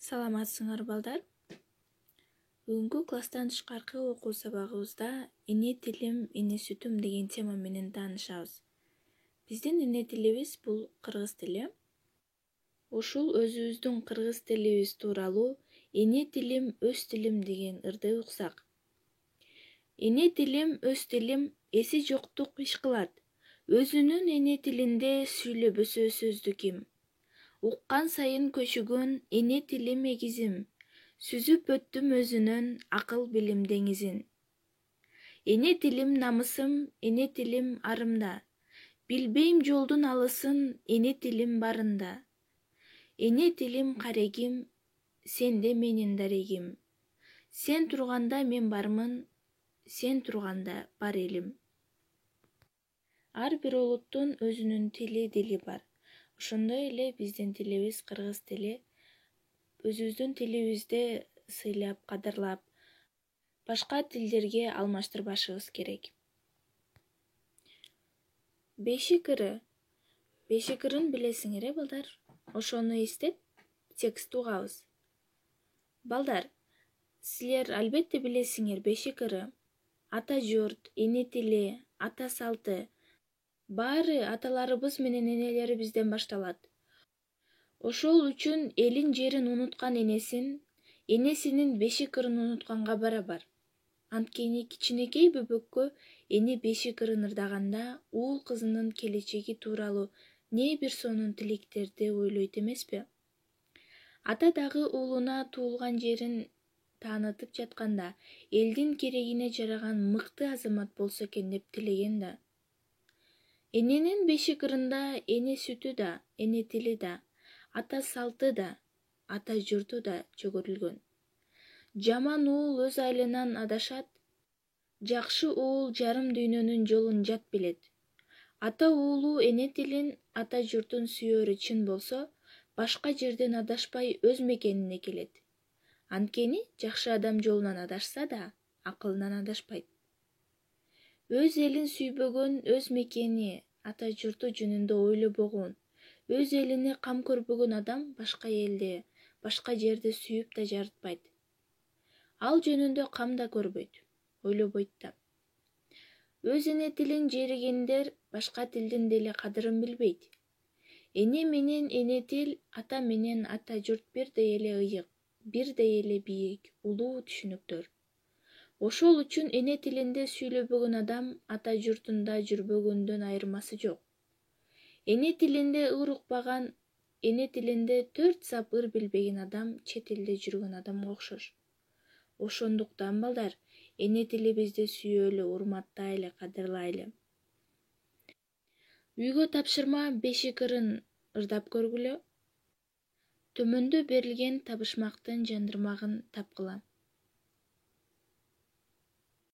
Саламатсыңар балдар. Бүгүнкү класстан тышкаркы окуу сабагыбызда эне тилим, эне сүтүм деген тема менен таанышабыз. Биздин эне тилибиз бул кыргыз тили. Ушул өзүбүздүн кыргыз тилибиз тууралуу эне тилим, өз тилим деген ырды уксак. Эне тилим, өз тилим эси жоктук иш кылат. Өзүнүн эне тилинде сүйлөбөсө сөздү ким? Уккан сайын көчүгөн эне тилим эгизим, сүзүп өттүм өзүнөн акыл билим деңизин. Эне тилим намысым, эне тилим арымда, билбейм жолдун алысын, эне тилим барында. Эне тилим карегим, сенде менин дарегим. Сен турганда мен бармын, сен турганда бар элим. Ар бир улуттун өзүнүн дили бар. Ошондой эле биздин тилибиз кыргыз тили. Өзүбүздүн тилибизди сыйлап, кадырлап, башка тилдерге алмаштырбашыбыз керек. Бешик ыры. Бешик ырын билесиңер, балдар? Ошону эстеп, текстти угабыз. Балдар, силер албетте билесиңер бешик ыры. Ата журт, эне тили, ата салты. Баары аталарыбыз менен энелерибизден башталат. Ошол үчүн элин жерин унуткан энесин, энесинин бешик ырын унутканга барабар. Анткени кичинекей бөбөккө эне бешик ырын ырдаганда уул кызынын келечеги тууралуу не бир сонун тилектерди ойлойт эмеспи? Ата дагы уулуна туулган жерин таанытып жатканда элдин керегине жараган мыкты азамат болсо экен деп тилеген да. Эненин бешик ырында эне сүтү да, эне тили да, ата салты да, ата журту да чөгөрүлгөн. Жаман уул өз айылынан адашат, жакшы уул жарым дүйнөнүн жолун жат билет. Ата уулу эне тилин, ата журтун сүйөрү чын болсо, башка жерден адашпай өз мекенине келет. Анткени жакшы адам жолунан адашса да, акылынан адашпайт. Өз элин сүйбөгөн, өз мекени, ата журту жөнүндө ойлобогон, өз элине кам көрбөгөн адам башка элде, башка жерди сүйүп да жарытпайт. Ал жөнүндө кам да көрбөйт, ойлобойт да. Өз эне тилин жеригендер башка тилдин деле кадырын билбейт. Эне менен эне тил, ата менен ата журт бирдей эле ыйык, бирдей эле бийик, улуу түшүнүктөр. Ошол үчүн эне тилинде сүйлөбөгөн адам ата журтунда жүрбөгөндөн айырмасы жок. Эне тилинде ыр укпаган, эне тилинде 4 сап ыр билбеген адам чет элде жүргөн адамга окшош. Ошондуктан балдар, эне тилибизди сүйөлү, урматтайлы, кадырлайлы. Үйгө тапшырма бешик ырын ырдап көргүлө. Төмөндө берилген табышмактын жандырмагын тапкыла.